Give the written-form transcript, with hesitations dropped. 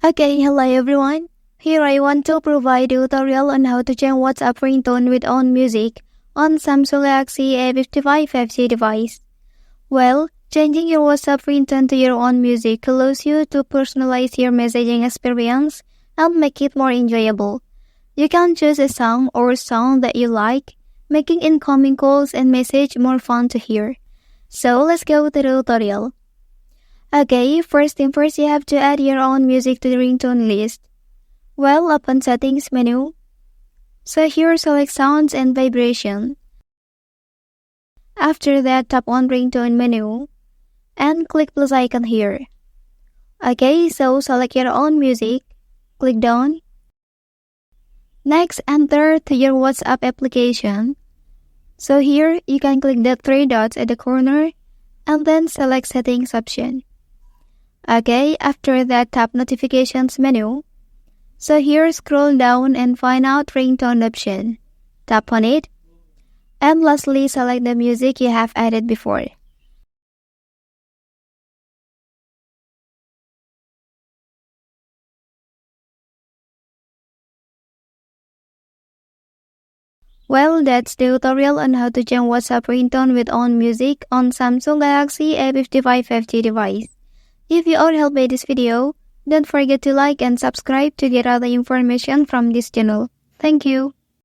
Okay, hello everyone. Here I want to provide a tutorial on how to change WhatsApp ringtone with on music on Samsung Galaxy A55 5G device. Well, changing your WhatsApp ringtone to your own music allows you to personalize your messaging experience and make it more enjoyable. You can choose a song or song that you like, making incoming calls and messages more fun to hear. So let's go to the tutorial. Okay, first thing first, you have to add your own music to the ringtone list. Well, open Settings menu. So here, select Sounds and Vibration. After that, tap on Ringtone menu and click plus icon here. Okay, so select your own music. Click Done. Next, enter to your WhatsApp application. So here, you can click the three dots at the corner and then select Settings option. Okay, after that, tap Notifications menu. So here, scroll down and find out Ringtone option. Tap on it. And lastly, select the music you have added before. Well, that's the tutorial on how to change WhatsApp ringtone with on music on Samsung Galaxy A55 5G device. If you are helped by this video, don't forget to like and subscribe to get other information from this channel. Thank you.